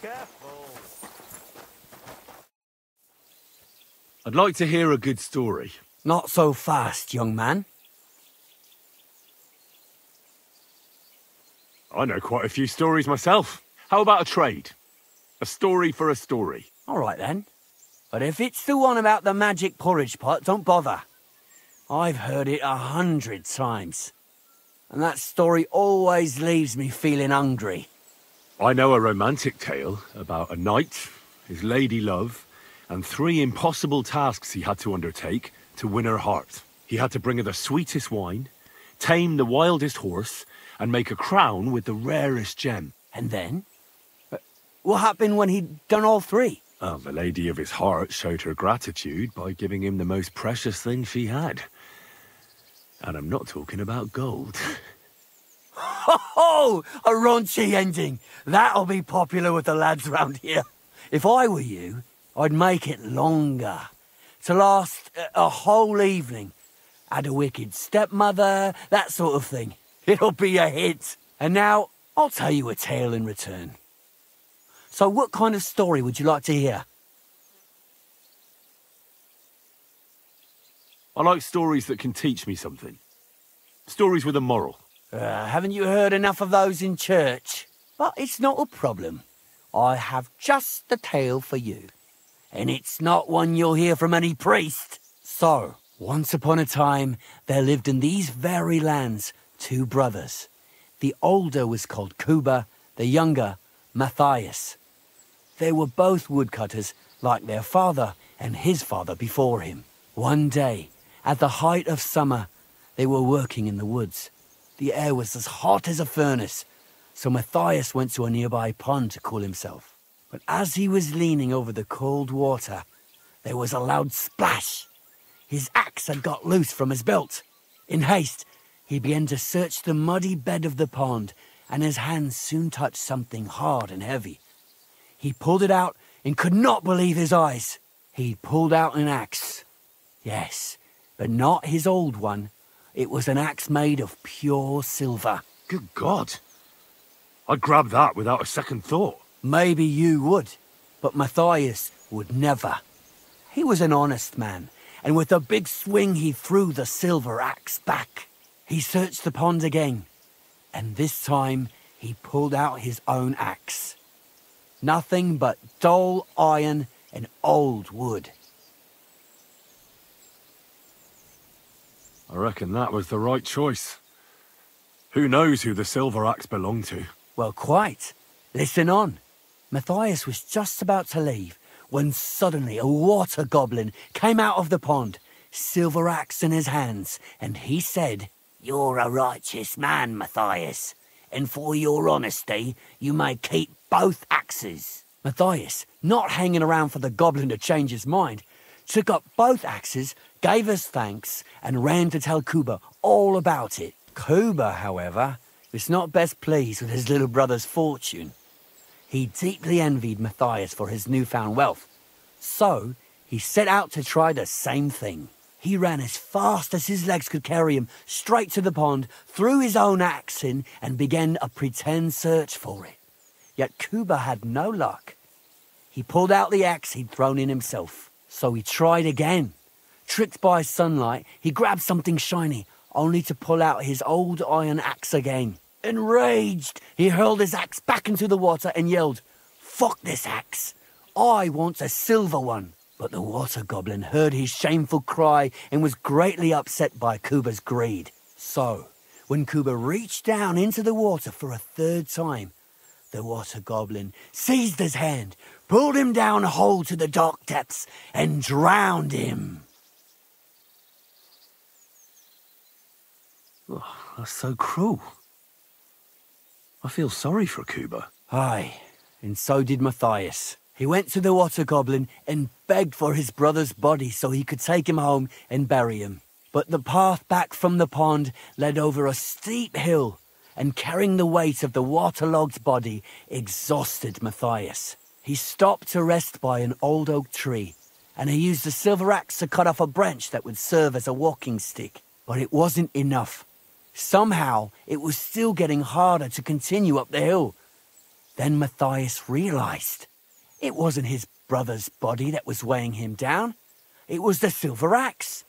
Careful. I'd like to hear a good story. Not so fast, young man. I know quite a few stories myself. How about a trade? A story for a story. All right, then. But if it's the one about the magic porridge pot, don't bother. I've heard it 100 times. And that story always leaves me feeling hungry. I know a romantic tale about a knight, his lady love, and 3 impossible tasks he had to undertake to win her heart. He had to bring her the sweetest wine, tame the wildest horse, and make a crown with the rarest gem. And then? What happened when he'd done all 3? Well, the lady of his heart showed her gratitude by giving him the most precious thing she had. And I'm not talking about gold. Ho! A raunchy ending. That'll be popular with the lads round here. If I were you, I'd make it longer. To last a whole evening. Add a wicked stepmother, that sort of thing. It'll be a hit. And now, I'll tell you a tale in return. So what kind of story would you like to hear? I like stories that can teach me something. Stories with a moral. Haven't you heard enough of those in church? But it's not a problem. I have just the tale for you. And it's not one you'll hear from any priest. So, once upon a time, there lived in these very lands 2 brothers. The older was called Kuba, the younger, Matthias. They were both woodcutters, like their father and his father before him. One day, at the height of summer, they were working in the woods. The air was as hot as a furnace, so Matthias went to a nearby pond to cool himself. But as he was leaning over the cold water, there was a loud splash. His axe had got loose from his belt. In haste, he began to search the muddy bed of the pond, and his hands soon touched something hard and heavy. He pulled it out and could not believe his eyes. He'd pulled out an axe. Yes, but not his old one. It was an axe made of pure silver. Good God. I'd grab that without a second thought. Maybe you would, but Matthias would never. He was an honest man, and with a big swing he threw the silver axe back. He searched the pond again, and this time he pulled out his own axe. Nothing but dull iron and old wood. I reckon that was the right choice. Who knows who the silver axe belonged to? Well, quite. Listen on. Matthias was just about to leave when suddenly a water goblin came out of the pond, silver axe in his hands, and he said, "You're a righteous man, Matthias, and for your honesty, you may keep both axes." Matthias, not hanging around for the goblin to change his mind, took up both axes, gave us thanks, and ran to tell Kuba all about it. Kuba, however, was not best pleased with his little brother's fortune. He deeply envied Matthias for his newfound wealth, so he set out to try the same thing. He ran as fast as his legs could carry him straight to the pond, threw his own axe in, and began a pretend search for it. Yet Kuba had no luck. He pulled out the axe he'd thrown in himself. So he tried again. Tricked by sunlight, he grabbed something shiny, only to pull out his old iron axe again. Enraged, he hurled his axe back into the water and yelled, "Fuck this axe! I want a silver one!" But the water goblin heard his shameful cry and was greatly upset by Kuba's greed. So, when Kuba reached down into the water for a 3rd time, the water goblin seized his hand, pulled him down a hole to the dark depths, and drowned him. Oh, that's so cruel. I feel sorry for Kuba. Aye, and so did Matthias. He went to the water goblin and begged for his brother's body so he could take him home and bury him. But the path back from the pond led over a steep hill, and carrying the weight of the waterlogged body exhausted Matthias. He stopped to rest by an old oak tree, and he used a silver axe to cut off a branch that would serve as a walking stick. But it wasn't enough. Somehow, it was still getting harder to continue up the hill. Then Matthias realized it wasn't his brother's body that was weighing him down. It was the silver axe.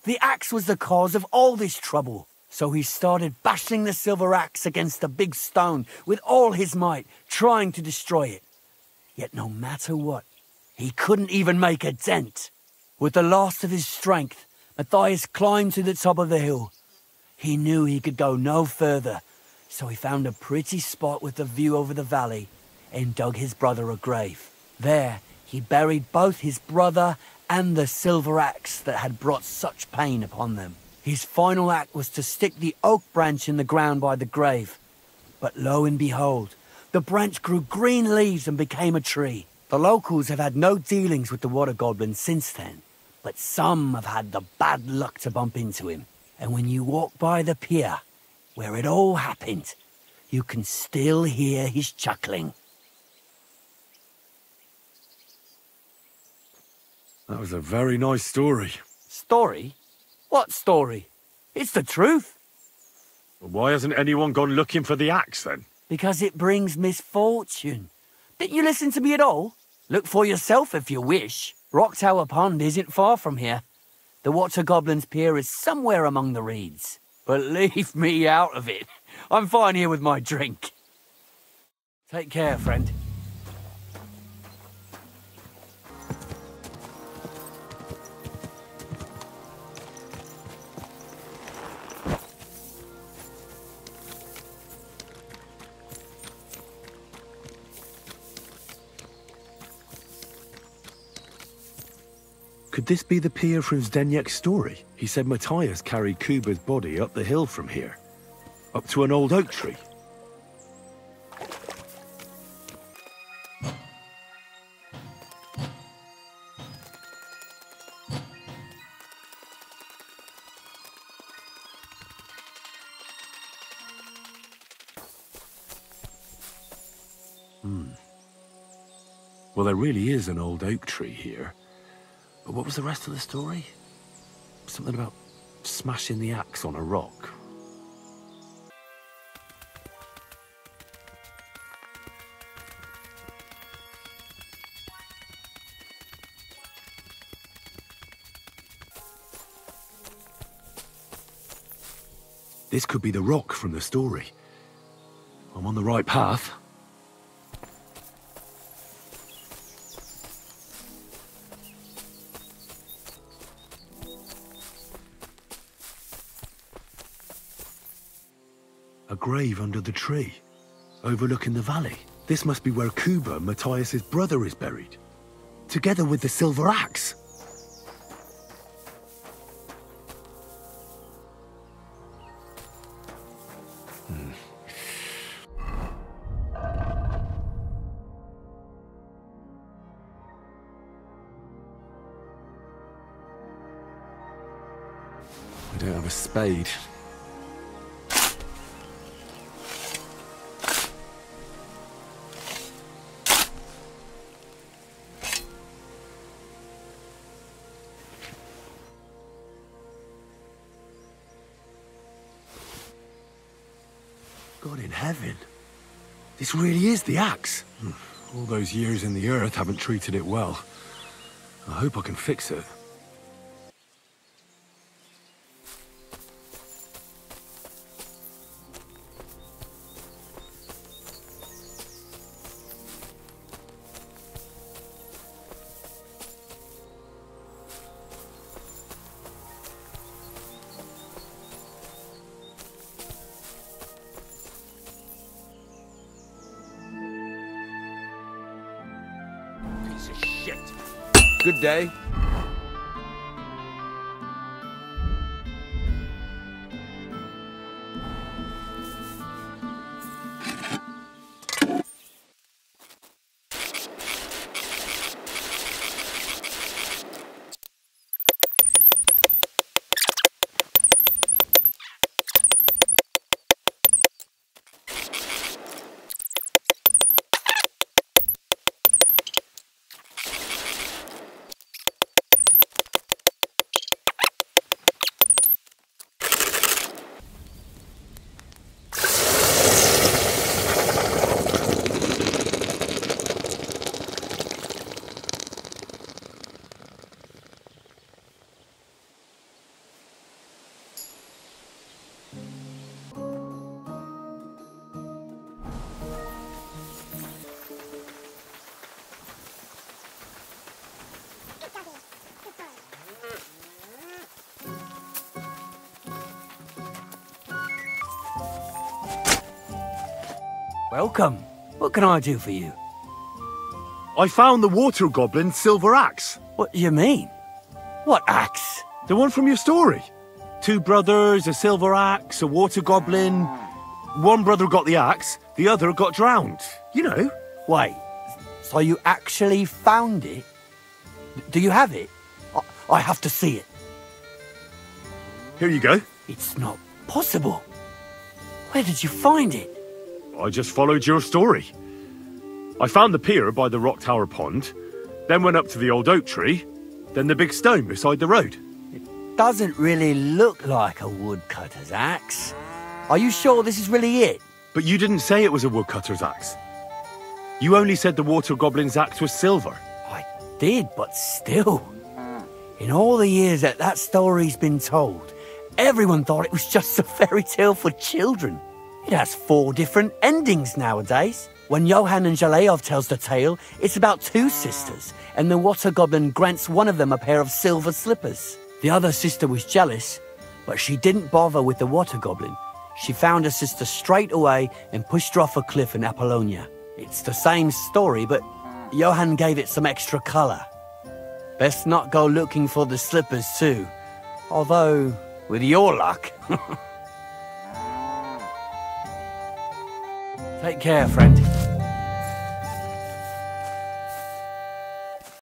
The axe was the cause of all this trouble. So he started bashing the silver axe against the big stone with all his might, trying to destroy it. Yet no matter what, he couldn't even make a dent. With the last of his strength, Matthias climbed to the top of the hill. He knew he could go no further, so he found a pretty spot with a view over the valley and dug his brother a grave. There, he buried both his brother and the silver axe that had brought such pain upon them. His final act was to stick the oak branch in the ground by the grave. But lo and behold, the branch grew green leaves and became a tree. The locals have had no dealings with the water goblin since then, but some have had the bad luck to bump into him. And when you walk by the pier, where it all happened, you can still hear his chuckling. That was a very nice story. Story? What story? It's the truth. Well, why hasn't anyone gone looking for the axe then? Because it brings misfortune. Didn't you listen to me at all? Look for yourself if you wish. Rock Tower Pond isn't far from here. The Water Goblin's pier is somewhere among the reeds. But leave me out of it. I'm fine here with my drink. Take care, friend. Could this be the pier from Zdeněk's story? He said Matthias carried Kuba's body up the hill from here, up to an old oak tree. Well, there really is an old oak tree here. But what was the rest of the story? Something about smashing the axe on a rock. This could be the rock from the story. I'm on the right path. A grave under the tree, overlooking the valley. This must be where Kuba, Matthias's brother, is buried, together with the silver axe. I don't have a spade. God in heaven. This really is the axe. All those years in the earth haven't treated it well. I hope I can fix it. Piece of shit. Good day. Welcome. What can I do for you? I found the water goblin's silver axe. What do you mean? What axe? The one from your story. 2 brothers, a silver axe, a water goblin. One brother got the axe, the other got drowned. You know. Wait, so you actually found it? Do you have it? I have to see it. Here you go. It's not possible. Where did you find it? I just followed your story. I found the pier by the rock tower pond, then went up to the old oak tree, then the big stone beside the road. It doesn't really look like a woodcutter's axe. Are you sure this is really it? But you didn't say it was a woodcutter's axe. You only said the water goblin's axe was silver. I did, but still. In all the years that story's been told, everyone thought it was just a fairy tale for children. It has 4 different endings nowadays. When Johann and Jaleov tells the tale, it's about 2 sisters, and the water goblin grants one of them a pair of silver slippers. The other sister was jealous, but she didn't bother with the water goblin. She found her sister straight away and pushed her off a cliff in Apollonia. It's the same story, but Johann gave it some extra colour. Best not go looking for the slippers too. Although, with your luck. Take care, friend.